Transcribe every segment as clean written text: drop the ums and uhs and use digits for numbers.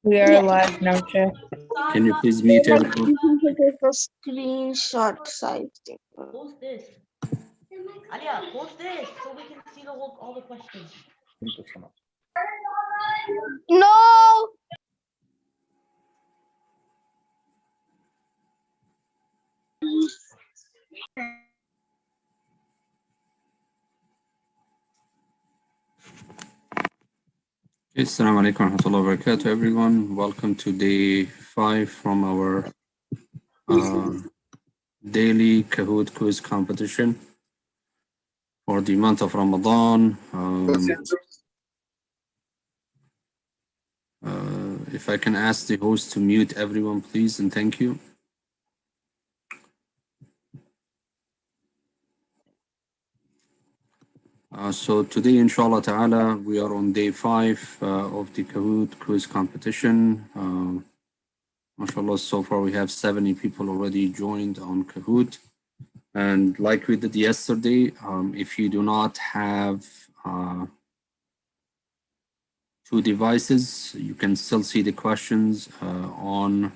We are live now, Chef. Can you please mute Like everyone? you can take a screenshot side thing. Post this. Alia, post this so we can see all the questions. No. Assalamu alaikum warahmatullahi wabarakatuh, everyone. Welcome to day 5 from our daily Kahoot quiz competition for the month of Ramadan. If I can ask the host to mute everyone, please, and thank you. So today, inshallah ta'ala, we are on day 5 of the Kahoot quiz competition. MashaAllah, so far we have 70 people already joined on Kahoot. And like we did yesterday, if you do not have 2 devices, you can still see the questions on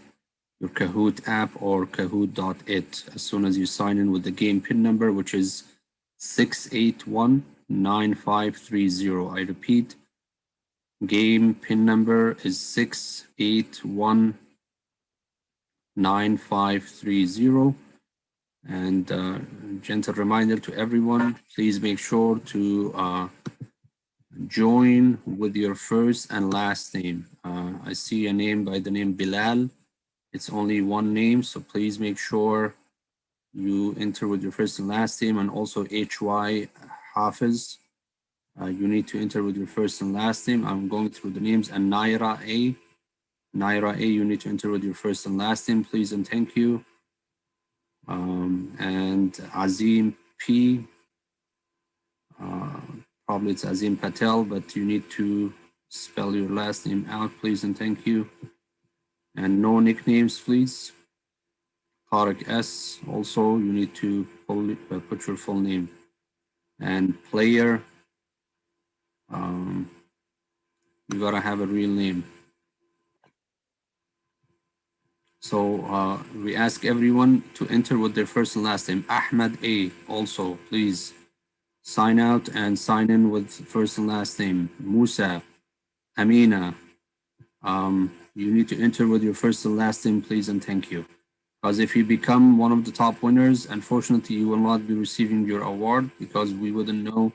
your Kahoot app or kahoot.it as soon as you sign in with the game PIN number, which is 6819530. I repeat, game PIN number is 6819530. And gentle reminder to everyone, please make sure to join with your first and last name. I see a name by the name Bilal. It's only one name, so please make sure you enter with your first and last name, and also HY Hafiz. You need to enter with your first and last name. I'm going through the names. And Naira A. Naira A, you need to enter with your first and last name, please, and thank you. And Azim P. Probably it's Azim Patel, but you need to spell your last name out, please, and thank you. And no nicknames, please. Tariq S. Also, you need to put your full name. And player, you gotta have a real name. So we ask everyone to enter with their first and last name. Ahmed A. Also, please sign out and sign in with first and last name. Musa, Amina, you need to enter with your first and last name, please, and thank you. Because if you become one of the top winners, unfortunately, you will not be receiving your award because we wouldn't know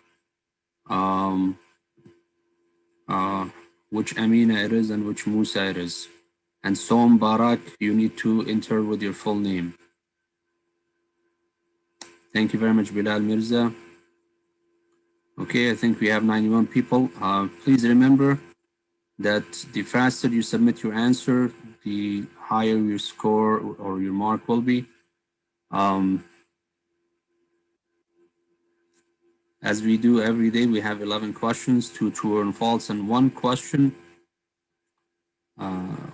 which Amina it is and which Musa it is. And Som Barak, you need to enter with your full name. Thank you very much, Bilal Mirza. Okay, I think we have 91 people. Please remember that the faster you submit your answer, the higher your score or your mark will be. As we do every day, we have 11 questions, 2 true and false, and 1 question,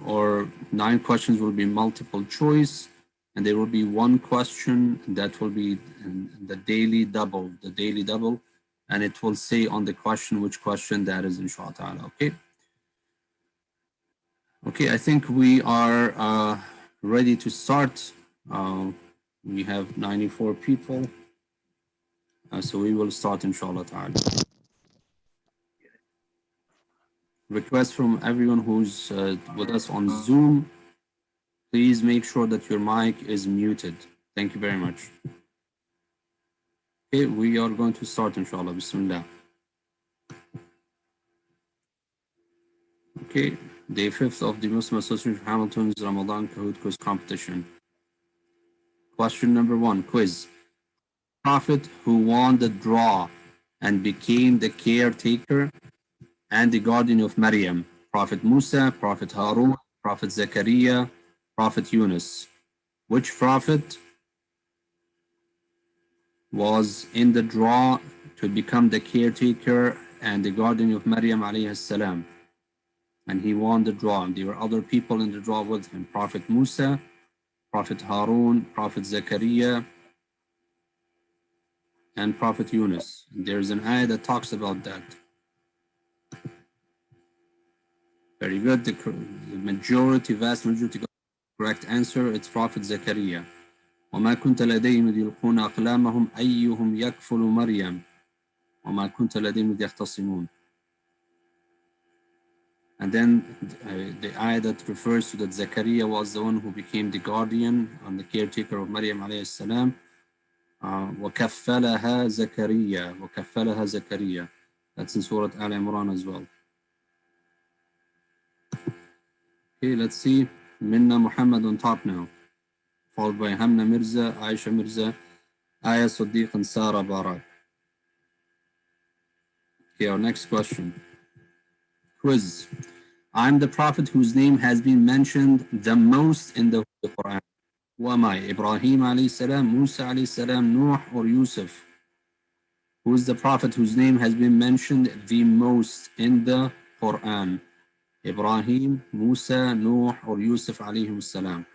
or 9 questions will be multiple choice, and there will be 1 question that will be the daily double, and it will say on the question which question that is, inshallah ta'ala, okay? Okay, I think we are ready to start. We have 94 people, so we will start, inshallah ta'ala. Request from everyone who's with us on Zoom, please make sure that your mic is muted. Thank you very much. Okay, we are going to start, inshallah. Bismillah. Okay, day 5th of the Muslim Association of Hamilton's Ramadan Kahoot quiz competition. Question number 1, quiz. Prophet who won the draw and became the caretaker and the guardian of Maryam. Prophet Musa, Prophet Harun, Prophet Zechariah, Prophet Yunus. Which prophet was in the draw to become the caretaker and the guardian of Maryam alayhi salam? And he won the draw. And there were other people in the draw with him. Prophet Musa, Prophet Harun, Prophet Zechariah, and Prophet Yunus. And there's an ayah that talks about that. Very good. The majority, vast majority, correct answer. It's Prophet Zakaria. وما كنت لديهم إذ يلقون أقلامهم أيهم يكفل مريم وما كنت لديهم إذ يختصمون. And then the ayah that refers to that Zakaria was the one who became the guardian and the caretaker of Maryam alayhi salam. وكفلها زكريا وكفلها زكريا. That's in Surah Al Imran as well. Okay, let's see. Minna Muhammad on top now, followed by Hamna Mirza, Aisha Mirza, Aya Siddiq, and Sarah Barak. Okay, our next question. Quiz. I'm the prophet whose name has been mentioned the most in the Quran. Who am I? Ibrahim alayhi salam, Musa alayhi salam, Nuh, or Yusuf? Who is the prophet whose name has been mentioned the most in the Quran? Ibrahim, Musa, Nuh, or Yusuf alayhi salam?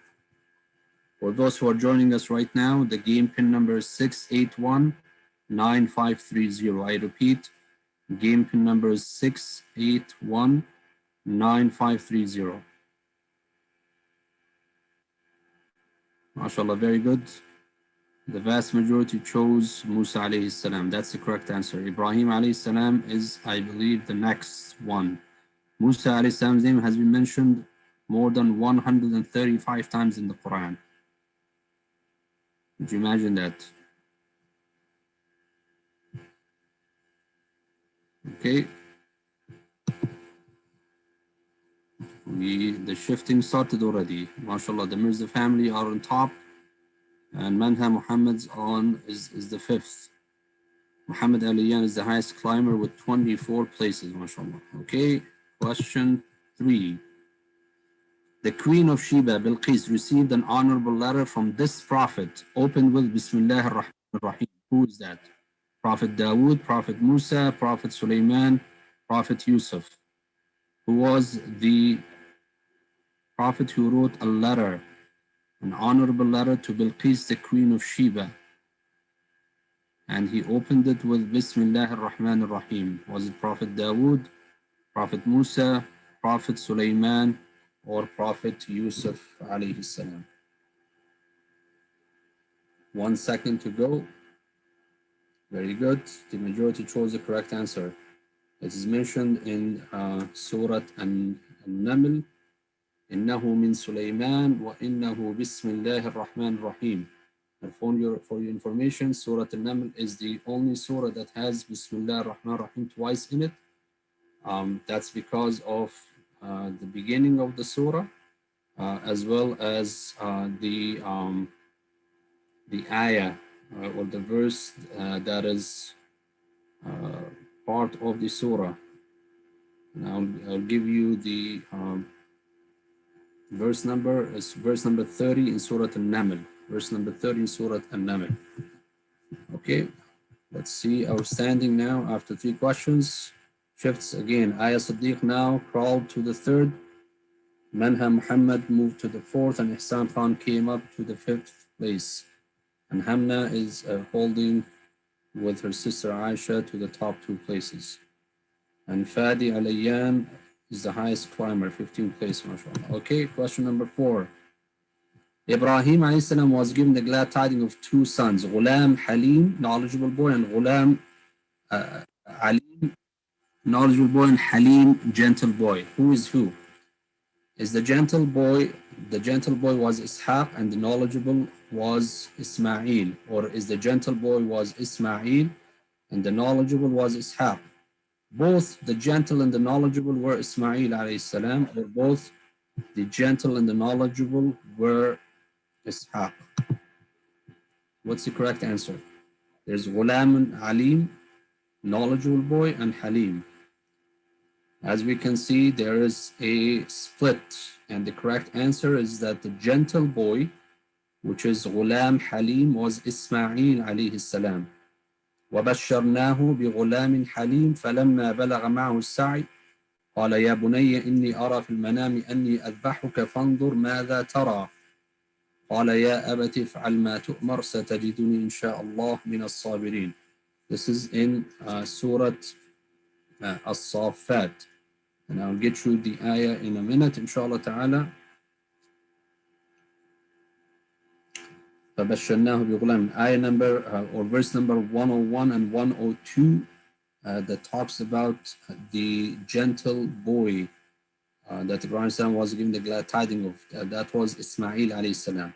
For those who are joining us right now, the game pin number is 681-9530. I repeat, game pin number is 681-9530. MashaAllah, very good. The vast majority chose Musa alayhi salam. That's the correct answer. Ibrahim alayhi salam is, I believe, the next one. Musa alayhi salam's name has been mentioned more than 135 times in the Quran. Could you imagine that? Okay. The shifting started already. MashaAllah, the Mirza family are on top, and Manha Muhammad's is the fifth. Muhammad Aliyan is the highest climber with 24 places, MashaAllah. Okay, question 3. The Queen of Sheba, Bilqis, received an honorable letter from this prophet, opened with Bismillah ar-Rahman ar-Rahim. Who is that? Prophet Dawood, Prophet Musa, Prophet Sulaiman, Prophet Yusuf. Who was the prophet who wrote a letter, an honorable letter to Bilqis, the Queen of Sheba? And he opened it with Bismillah ar-Rahman ar-Rahim. Was it Prophet Dawood, Prophet Musa, Prophet Sulaiman, or Prophet Yusuf alayhi salam? 1 second to go. Very good. The majority chose the correct answer. It is mentioned in Surah An-Naml. إنه من سليمان وإنه بسم الله الرحمن الرحيم. And for your information, Surah An-Naml is the only surah that has Bismillah ar-Rahman ar-Rahim twice in it. That's because of the beginning of the surah, as well as the ayah or the verse that is part of the surah. And I'll give you the verse number. Is verse number 30 in Surah An-Naml. Verse number 30 in Surah An-Naml. Okay, let's see our standing now after 3 questions. Shifts again. Aya Siddiq now crawled to the 3rd. Manha Muhammad moved to the 4th, and Ihsan Khan came up to the 5th place. And Hamna is holding with her sister Aisha to the top 2 places. And Fadi Alayan is the highest climber, 15th place, mashallah. Okay, question number 4. Ibrahim alayhi salam was given the glad tidings of 2 sons, Ghulam Halim, knowledgeable boy, and Ghulam Alim, knowledgeable boy, and Halim, gentle boy. Who is who? Is the gentle boy was Ishaq and the knowledgeable was Ismail? Or is the gentle boy was Ismail and the knowledgeable was Ishaq? Both the gentle and the knowledgeable were Ismail alayhi salam, or both the gentle and the knowledgeable were Ishaq? What's the correct answer? There's Ghulam Alim, knowledgeable boy, and Halim. As we can see, there is a split, and the correct answer is that the gentle boy, which is Ghulam Halim, was Ismail alayhi salam. وبشرناه بغلام حليم فلما بلغ معه السعي قال يا بني إني أرى في المنام أني أذبحك فانظر ماذا ترى قال يا أبت افعل ما تؤمر ستجدني إن شاء الله من الصابرين. This is in Surah As-Saffat. And I'll get you the ayah in a minute, inshallah ta'ala. فَبَشَّرْنَاهُ بِغُلَامٍ. Ayah number or verse number 101 and 102 that talks about the gentle boy that Ibrahim was given the glad tidings of. That was Ismail alayhi salam.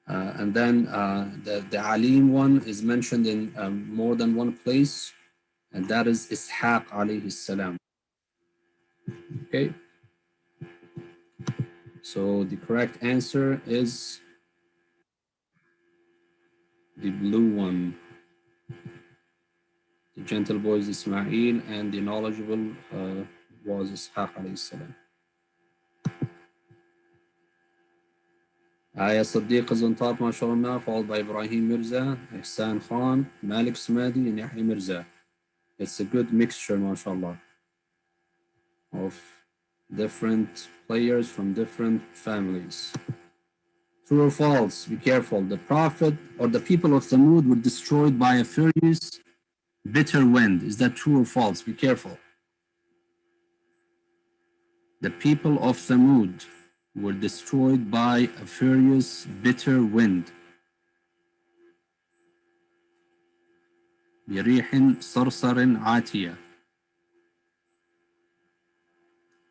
And then the Alim one is mentioned in more than one place, and that is Ishaq alayhi salam. Okay, so the correct answer is the blue one. The gentle boy is Ismail, and the knowledgeable was Ishaq alayhi salam. Aya Siddiq is on top, mashallah, followed by Ibrahim Mirza, Ihsan Khan, Malik Smadi, and Yahya Mirza. It's a good mixture, mashallah, of different players from different families. True or false? Be careful. The Prophet or the people of Thamud were destroyed by a furious, bitter wind. Is that true or false? Be careful. The people of Thamud were destroyed by a furious, bitter wind. بريح صرصر عاتية.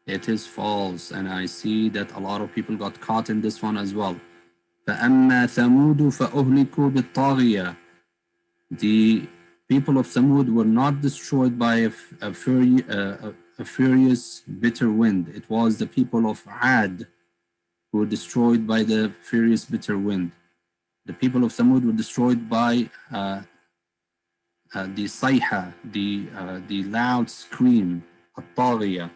It is false, and I see that a lot of people got caught in this one as well. فأما ثمود فأهلكوا بالطاغية. The people of Thamud were not destroyed by a furious, bitter wind. It was the people of Ad who were destroyed by the furious, bitter wind. The people of Thamud were destroyed by the sayha, the loud scream, الطاغية.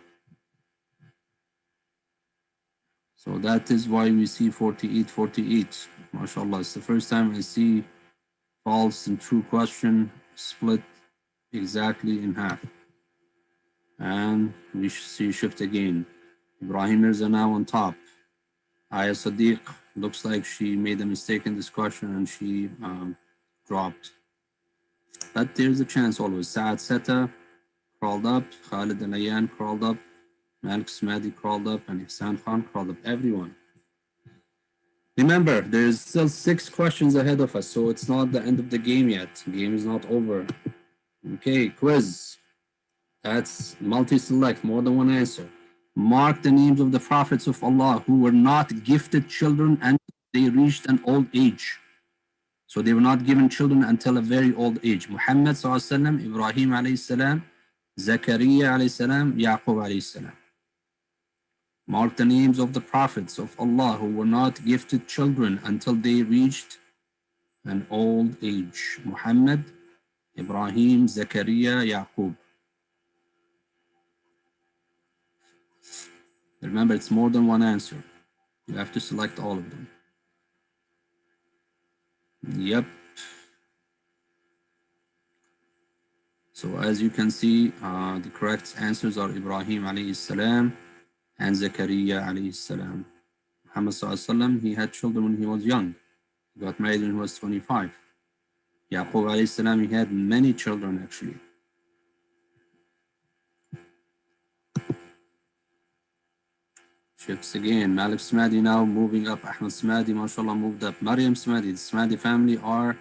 So that is why we see 48, 48. MashaAllah, it's the first time I see false and true question split exactly in half. And we see shift again. Ibrahim Mirza now on top. Aya Sadiq looks like she made a mistake in this question and she dropped. But there's a chance always. Saad Seta crawled up, Khalid Al Ayan crawled up, Malik Smadi crawled up, and Ihsan Khan crawled up. Everyone. Remember, there's still 6 questions ahead of us, so it's not the end of the game yet. The game is not over. Okay, quiz. That's multi-select, more than one answer. Mark the names of the prophets of Allah who were not gifted children until they reached an old age. So they were not given children until a very old age. Muhammad sallallahu Ibrahim alayhi salam, Zakaria alayhi salam, Yaqub alayhi salam. Mark the names of the prophets of Allah who were not gifted children until they reached an old age. Muhammad, Ibrahim, Zakaria, Yaqub. Remember, it's more than one answer. You have to select all of them. Yep. So as you can see, the correct answers are Ibrahim alayhi salam and Zakaria alayhi salam. Muhammad sallallahu alaihi wasallam, he had children when he was young. He got married when he was 25. Yaqub alayhi salam, he had many children actually. Shifts again. Malik Smadi now moving up. Ahmad Smadi, mashallah, moved up. Maryam Smadi, the Smadi family are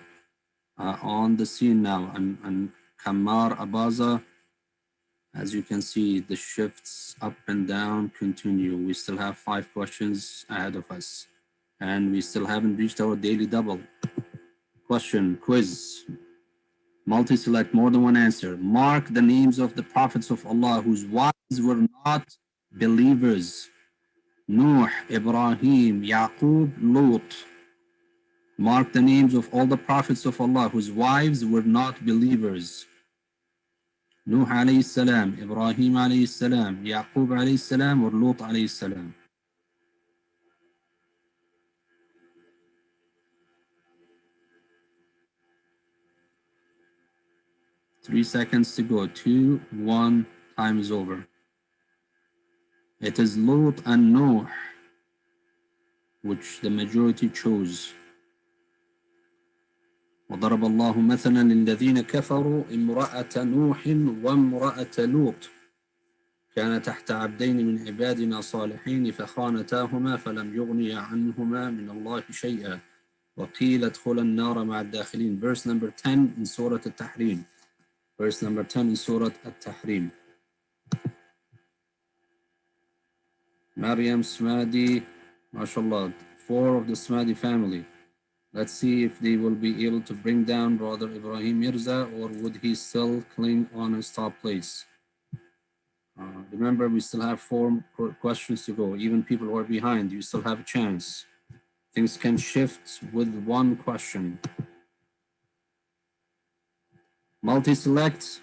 on the scene now. And Kammar Abaza, as you can see, the shifts up and down continue. We still have 5 questions ahead of us. And we still haven't reached our daily double. Question, quiz. Multi-select, more than one answer. Mark the names of the prophets of Allah whose wives were not believers. Nuh, Ibrahim, Yaqub, Lut. Mark the names of all the prophets of Allah whose wives were not believers. Nuh alayhi salam, Ibrahim alayhi salam, Yaqub alayhi salam, or Lut alayhi salam. Three seconds to go. 2, 1, time is over. It is Lut and Nuh, which the majority chose. وضرب الله مثلا للذين كفروا امرأة نوح وامرأة لوط كان تحت عبدين من عبادنا صالحين فخانتاهما فلم يغني عنهما من الله شيئا وقيل ادخلا النار مع الداخلين. Verse number 10 in Surah At-Tahrim. Verse number 10 in Surah At-Tahrim. Maryam Smadi, mashallah, 4 of the Smadi family. Let's see if they will be able to bring down Brother Ibrahim Mirza, or would he still cling on his top place? Remember, we still have 4 questions to go. Even people who are behind, you still have a chance. Things can shift with 1 question. Multi-select.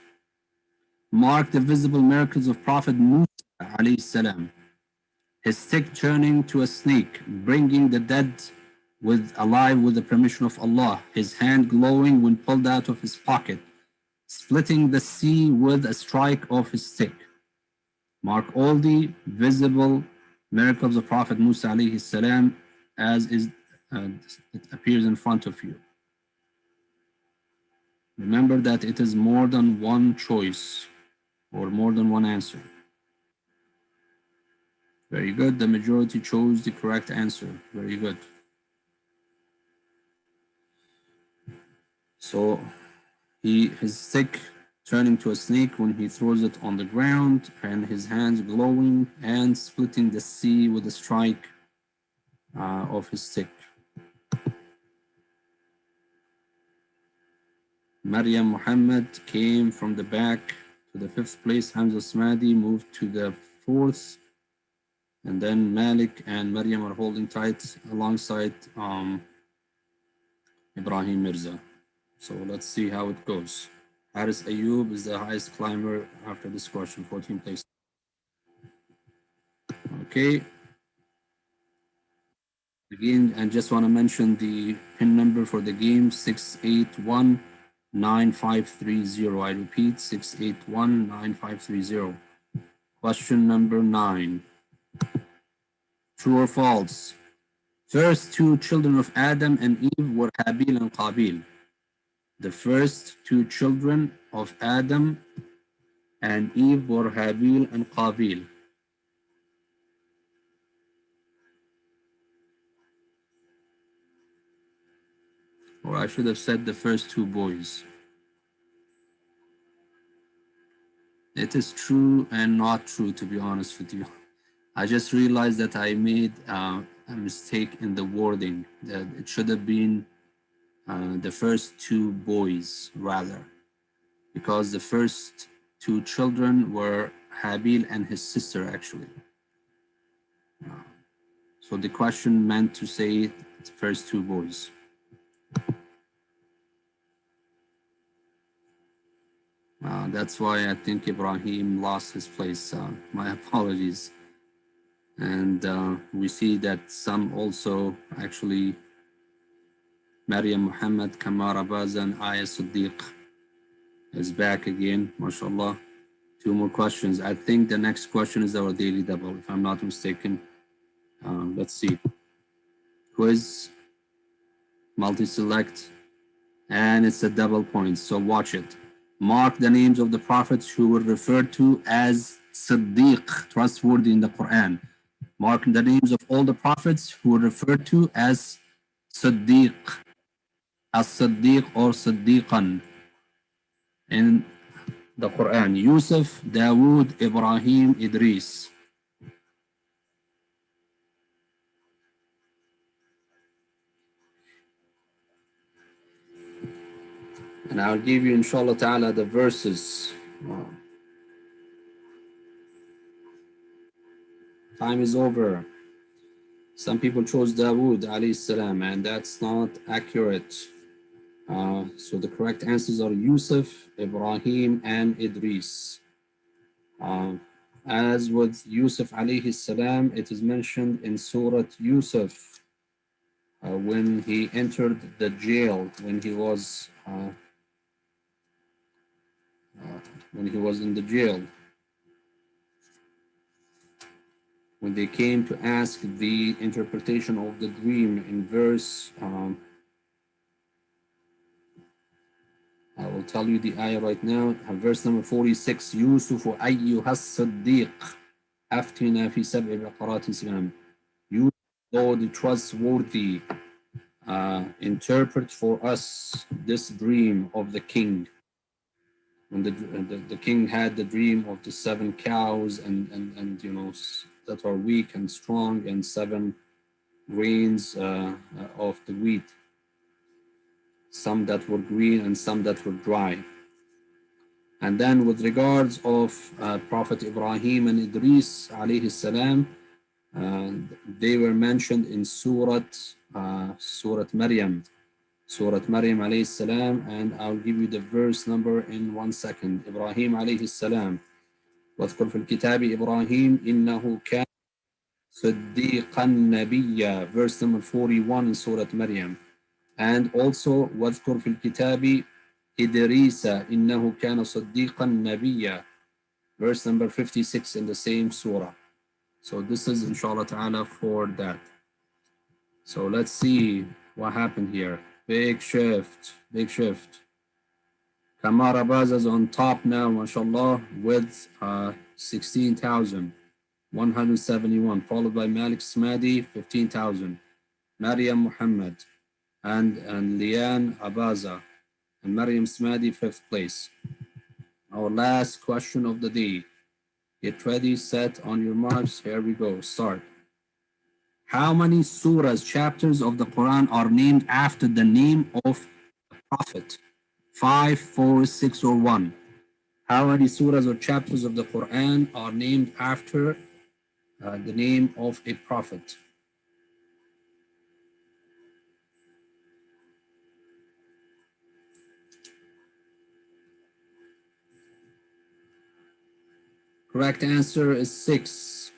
Mark the visible miracles of Prophet Musa alayhi salam. His stick turning to a snake, bringing the dead alive with the permission of Allah, his hand glowing when pulled out of his pocket, splitting the sea with a strike of his stick. Mark all the visible miracles of Prophet Musa alayhi salam as it appears in front of you. Remember that it is more than 1 choice or more than 1 answer. Very good. The majority chose the correct answer. Very good. So his stick turning to a snake when he throws it on the ground, and his hands glowing and splitting the sea with a strike of his stick. Maryam Muhammad came from the back to the 5th place. Hamza Smadi moved to the 4th. And then Malik and Maryam are holding tight alongside Ibrahim Mirza. So let's see how it goes. Haris Ayub is the highest climber after this question, 14 places. Okay. Again, I just want to mention the pin number for the game, 6819530. I repeat, 6819530. Question number 9. True or false? First 2 children of Adam and Eve were Habil and Qabil. The first 2 children of Adam and Eve were Habil and Qabil. Or I should have said the first 2 boys. It is true and not true, to be honest with you. I just realized that I made a mistake in the wording. That it should have been the first 2 boys, rather, because the first 2 children were Habil and his sister, actually. So the question meant to say the first 2 boys. That's why I think Ibrahim lost his place. My apologies. And we see that some also actually, Maryam Muhammad, Kamara Bazan, Aya Siddiq is back again, mashallah. 2 more questions. I think the next question is our daily double, if I'm not mistaken. Let's see. Quiz, multi-select, and it's a double point, so watch it. Mark the names of the prophets who were referred to as Siddiq, trustworthy in the Quran. Mark the names of all the prophets who were referred to as Siddiq, as-Siddiq or Siddiqan in the Quran. Yusuf, Dawood, Ibrahim, Idris. And I'll give you, inshallah ta'ala, the verses. Time is over. Some people chose Dawood alayhi salam, and that's not accurate. So the correct answers are Yusuf, Ibrahim, and Idris. As with Yusuf alayhi salam, it is mentioned in Surah Yusuf when he entered the jail, when he was in the jail. When they came to ask the interpretation of the dream in verse I will tell you the ayah right now. Verse number 46. يوسف أيها الصديق أفتنا في سبع بقرات سمان. You, Lord, the trustworthy, interpret for us this dream of the king. When the king had the dream of the 7 cows and you know that are weak and strong and 7 grains of the wheat, some that were green and some that were dry. And then with regards of Prophet Ibrahim and Idris alayhi salam, they were mentioned in Surah Maryam. Surah Maryam alayhi salam, and I'll give you the verse number in 1 second. Ibrahim alayhi salam. واذكر في الكتاب إبراهيم إنه كان صديقا نبيا, verse number 41 in Surah Maryam. And also واذكر في الكتاب إدريس إنه كان صديقا نبيا, verse number 56 in the same surah. So this is inshallah ta'ala for that. So let's see what happened here. Big shift, big shift. Kamara Baza's on top now, mashallah, with 16,171, followed by Malik Smadi, 15,000, Maryam Muhammad, and Lian Abaza, and Maryam Smadi, 5th place. Our last question of the day. Get ready, set on your marks. Here we go. Start. How many surahs, chapters of the Quran are named after the name of the Prophet? 5, 4, 6, or 1? How many surahs or chapters of the Quran are named after the name of a prophet? Correct answer is 6.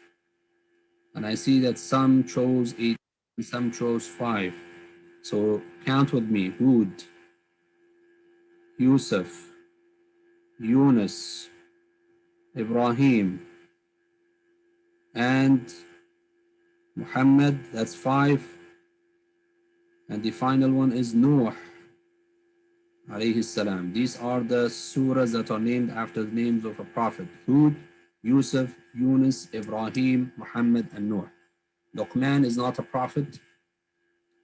And I see that some chose 8 and some chose 5. So count with me. Hud, Yusuf, Yunus, Ibrahim, and Muhammad. That's 5. And the final one is Nuh alayhi salam. These are the surahs that are named after the names of a prophet. Hud, Yusuf, Yunus, Ibrahim, Muhammad, and Nuh. Luqman is not a prophet.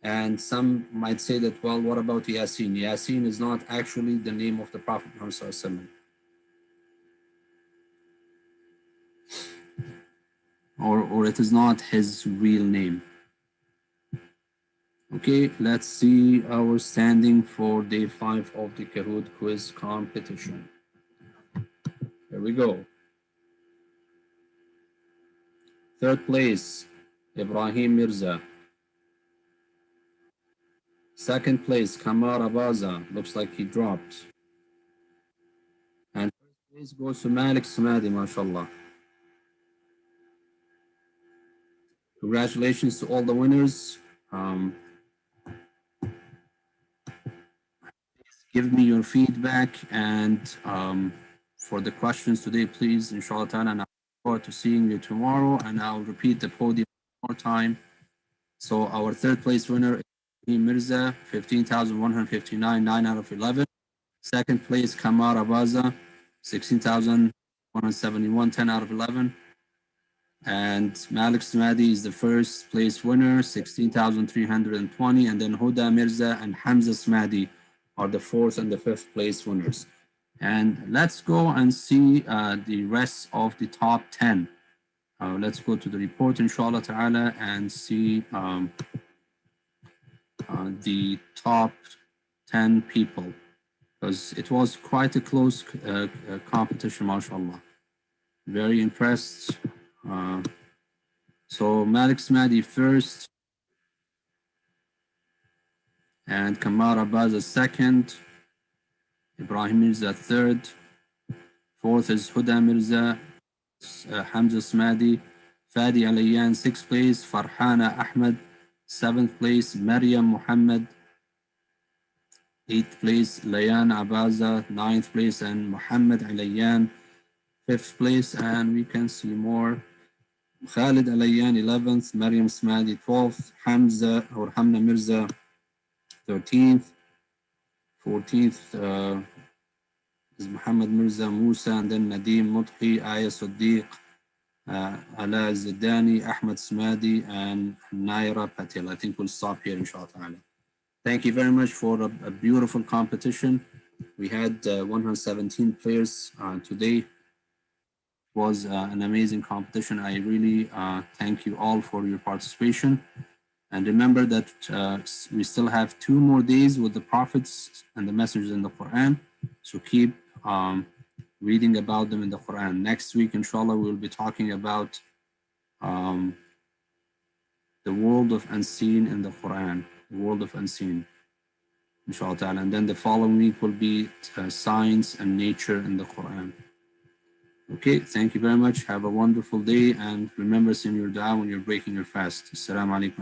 And some might say that, well, what about Yasin? Yasin is not actually the name of the Prophet Muhammad, or it is not his real name. Okay, let's see our standing for day 5 of the Kahoot quiz competition. Here we go. 3rd place, Ibrahim Mirza. 2nd place, Kamar Abaza. Looks like he dropped. And 1st place goes to Malik Samadi, mashallah. Congratulations to all the winners. Give me your feedback, and for the questions today, please, inshallah ta'ala, and I look forward to seeing you tomorrow, and I'll repeat the podium one more time. So our 3rd place winner is Mirza, 15,159, 9 out of 11. 2nd place, Kamar Abaza, 16,171, 10 out of 11. And Malik Smadi is the 1st place winner, 16,320. And then Huda Mirza and Hamza Smadi are the 4th and the 5th place winners. And let's go and see the rest of the top 10. Let's go to the report, inshallah ta'ala, and see the top 10 people, because it was quite a close competition, mashallah. Very impressed. So Malik Smadi 1st, and Kamar Abaza 2nd, Ibrahim Mirza 3rd, 4th is Huda Mirza, Hamza Smadi, Fadi Alayan 6th place, Farhana Ahmed 7th place, Maryam Muhammad 8th place, Layan Abaza 9th place, and Muhammad Alayan 5th place. And we can see more. Khalid Alayan 11th, Maryam Smadi 12th, Hamza or Hamna Mirza 13th, 14th Is Muhammad Mirza Musa, and then Nadeem Mudhi, Aya Sadiq, Ala Zidani, Ahmed Smadi, and Naira Patel. I think we'll stop here, inshallah. Thank you very much for a beautiful competition. We had 117 players today. It was an amazing competition. I really thank you all for your participation. And remember that we still have 2 more days with the prophets and the messengers in the Quran. So keep reading about them in the Quran. Next week, inshallah, we'll be talking about um, the world of unseen in the Quran, the world of unseen, inshallah. And then the following week will be science and nature in the Quran. Okay, thank you very much. Have a wonderful day. And remember, send your dua when you're breaking your fast. Assalamu alaikum.